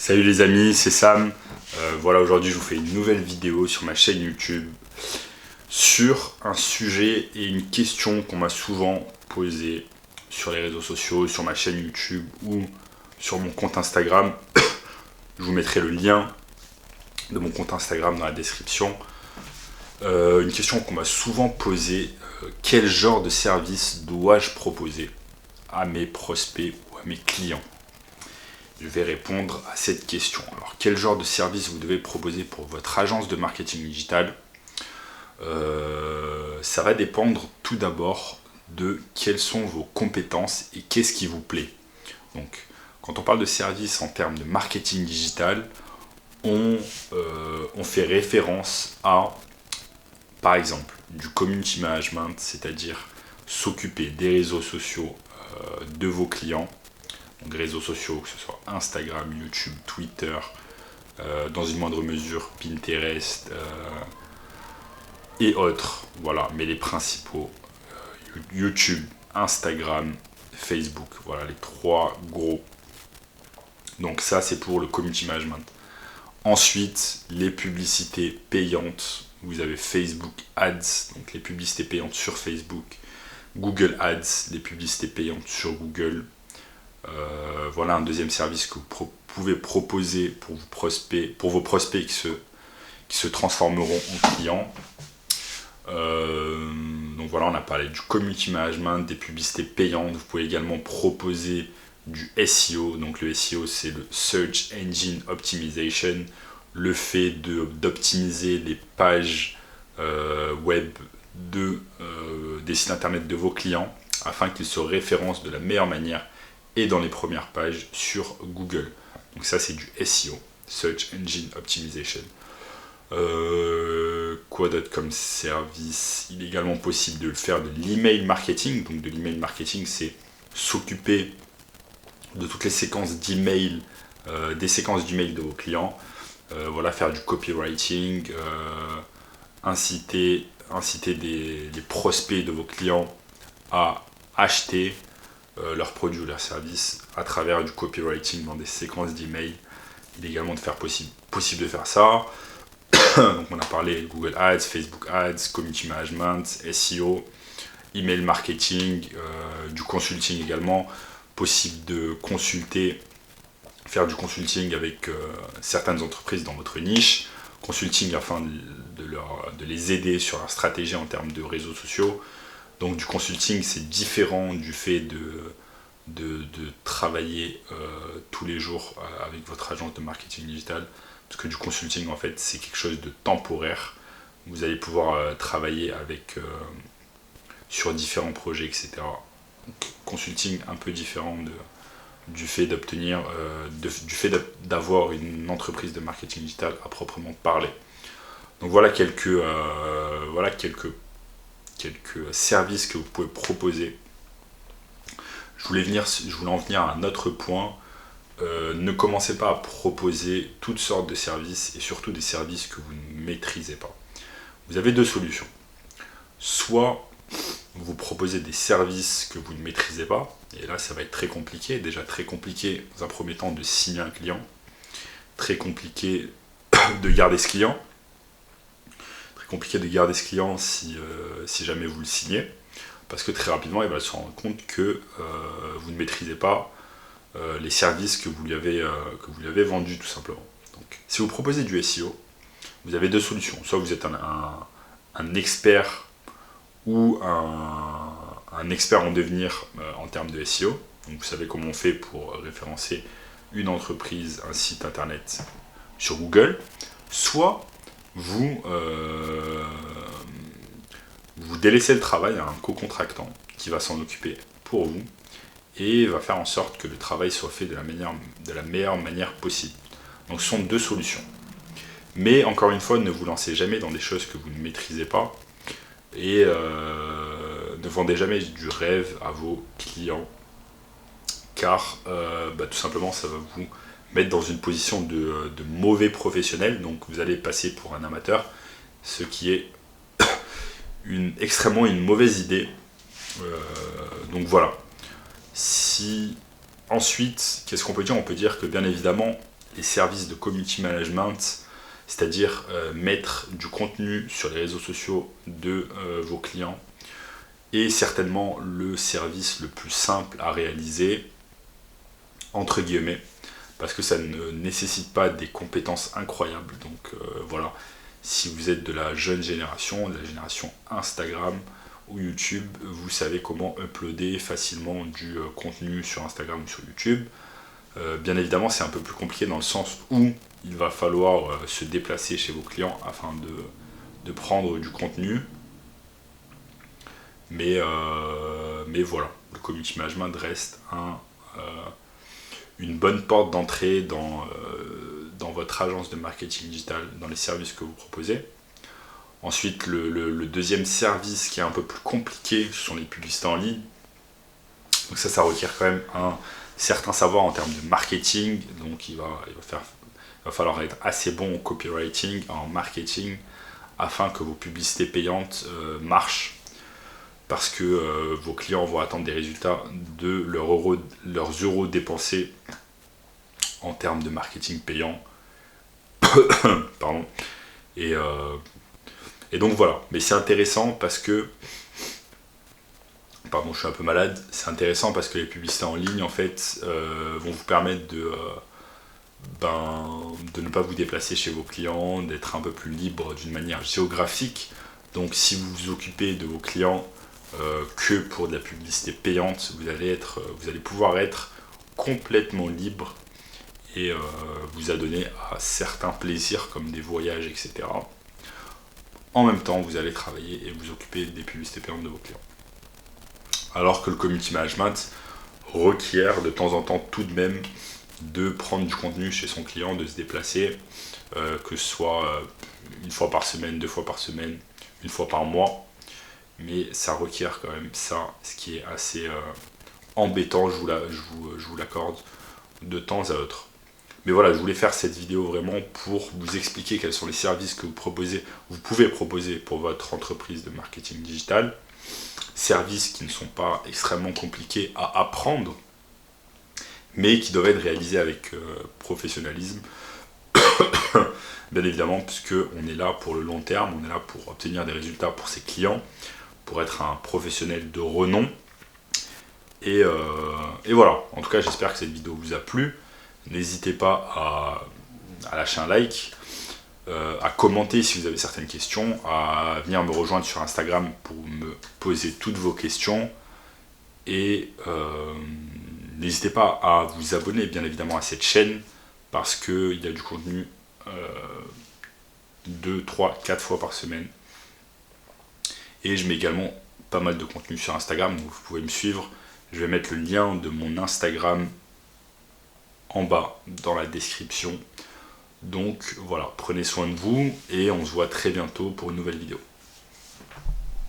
Salut les amis, c'est Sam. Voilà, aujourd'hui je vous fais une nouvelle vidéo sur ma chaîne YouTube sur un sujet et une question qu'on m'a souvent posée sur les réseaux sociaux, sur ma chaîne YouTube ou sur mon compte Instagram. Je vous mettrai le lien de mon compte Instagram dans la description. Une question qu'on m'a souvent posée, quel genre de service dois-je proposer à mes prospects ou à mes clients? Je vais répondre à cette question. Alors, quel genre de service vous devez proposer pour votre agence de marketing digital? Ça va dépendre tout d'abord de quelles sont vos compétences et qu'est-ce qui vous plaît. Donc, quand on parle de service en termes de marketing digital, on fait référence à, par exemple, du community management, c'est-à-dire s'occuper des réseaux sociaux de vos clients. Donc réseaux sociaux, que ce soit Instagram, YouTube, Twitter, dans une moindre mesure Pinterest et autres. Voilà, mais les principaux, YouTube, Instagram, Facebook, voilà les trois gros. Donc ça c'est pour le community management. Ensuite, les publicités payantes. Vous avez Facebook Ads, donc les publicités payantes sur Facebook. Google Ads, les publicités payantes sur Google. Voilà un deuxième service que vous pouvez proposer pour vos prospects qui se transformeront en clients. Donc voilà, on a parlé du community management, des publicités payantes. Vous pouvez également proposer du SEO. Donc le SEO, c'est le Search Engine Optimization, le fait d'optimiser les pages web des sites internet de vos clients afin qu'ils se référencent de la meilleure manière et dans les premières pages sur Google. Donc ça c'est du SEO, Search Engine Optimization. Quoi d'autre comme service? Il est également possible de faire de l'email marketing. Donc de l'email marketing, c'est s'occuper de toutes les séquences d'email, des séquences d'email de vos clients. Voilà, faire du copywriting, inciter les prospects de vos clients à acheter leurs produits ou leurs services à travers du copywriting dans des séquences d'email. Il est également possible de faire ça. Donc on a parlé Google Ads, Facebook Ads, Community Management, SEO, email marketing, du consulting également. Possible de faire du consulting avec certaines entreprises dans votre niche. Consulting afin de les aider sur leur stratégie en termes de réseaux sociaux. Donc du consulting, c'est différent du fait de travailler tous les jours avec votre agence de marketing digital. Parce que du consulting, en fait, c'est quelque chose de temporaire. Vous allez pouvoir travailler sur différents projets, etc. Donc, consulting un peu différent du fait d'avoir une entreprise de marketing digital à proprement parler. Donc voilà quelques services que vous pouvez proposer. Je voulais en venir à un autre point. Ne commencez pas à proposer toutes sortes de services et surtout des services que vous ne maîtrisez pas. Vous avez deux solutions. Soit vous proposez des services que vous ne maîtrisez pas, et là ça va être très compliqué. Déjà très compliqué dans un premier temps de signer un client, très compliqué de garder ce client. Compliqué de garder ce client si jamais vous le signez, parce que très rapidement il va se rendre compte que vous ne maîtrisez pas les services que vous lui avez vendus tout simplement. Donc si vous proposez du SEO, vous avez deux solutions. Soit vous êtes un expert ou un expert en devenir en termes de SEO. Donc vous savez comment on fait pour référencer une entreprise, un site internet sur Google. Soit vous délaissez le travail à un co-contractant qui va s'en occuper pour vous et va faire en sorte que le travail soit fait de la meilleure manière possible. Donc ce sont deux solutions. Mais encore une fois, ne vous lancez jamais dans des choses que vous ne maîtrisez pas et ne vendez jamais du rêve à vos clients, car tout simplement ça va vous mettre dans une position de mauvais professionnel. Donc vous allez passer pour un amateur, ce qui est extrêmement une mauvaise idée. Donc voilà. Ensuite, qu'est-ce qu'on peut dire? On peut dire que bien évidemment les services de community management, c'est-à-dire mettre du contenu sur les réseaux sociaux de vos clients, est certainement le service le plus simple à réaliser, entre guillemets, parce que ça ne nécessite pas des compétences incroyables. Donc voilà, si vous êtes de la jeune génération, de la génération Instagram ou YouTube, vous savez comment uploader facilement du contenu sur Instagram ou sur YouTube. Bien évidemment, c'est un peu plus compliqué dans le sens où il va falloir se déplacer chez vos clients afin de prendre du contenu. Mais voilà, le community management reste une bonne porte d'entrée dans votre agence de marketing digital, dans les services que vous proposez. Ensuite, le deuxième service qui est un peu plus compliqué, ce sont les publicités en ligne. Donc ça requiert quand même un certain savoir en termes de marketing. Donc il va falloir être assez bon au copywriting, en marketing, afin que vos publicités payantes marchent. Parce que vos clients vont attendre des résultats de leurs euros dépensés en termes de marketing payant. Pardon. Et donc voilà, mais c'est intéressant parce que, pardon, je suis un peu malade, c'est intéressant parce que les publicités en ligne en fait vont vous permettre de ne pas vous déplacer chez vos clients, d'être un peu plus libre d'une manière géographique. Donc si vous vous occupez de vos clients que pour de la publicité payante, vous allez pouvoir être complètement libre et vous adonner à certains plaisirs comme des voyages, etc. En même temps, vous allez travailler et vous occuper des publicités payantes de vos clients. Alors que le community management requiert de temps en temps tout de même de prendre du contenu chez son client, de se déplacer, que ce soit une fois par semaine, 2 fois par semaine, une fois par mois. Mais ça requiert quand même ça, ce qui est assez embêtant, je vous l'accorde, de temps à autre. Mais voilà, je voulais faire cette vidéo vraiment pour vous expliquer quels sont les services que vous pouvez proposer pour votre entreprise de marketing digital. Services qui ne sont pas extrêmement compliqués à apprendre, mais qui doivent être réalisés avec professionnalisme. Bien évidemment, puisqu'on est là pour le long terme, on est là pour obtenir des résultats pour ses clients, pour être un professionnel de renom. Et voilà, en tout cas j'espère que cette vidéo vous a plu. N'hésitez pas à lâcher un like, à commenter si vous avez certaines questions, à venir me rejoindre sur Instagram pour me poser toutes vos questions. Et n'hésitez pas à vous abonner bien évidemment à cette chaîne parce qu'il y a du contenu 2, 3, 4 fois par semaine. Et je mets également pas mal de contenu sur Instagram, donc vous pouvez me suivre. Je vais mettre le lien de mon Instagram en bas dans la description. Donc voilà, prenez soin de vous et on se voit très bientôt pour une nouvelle vidéo.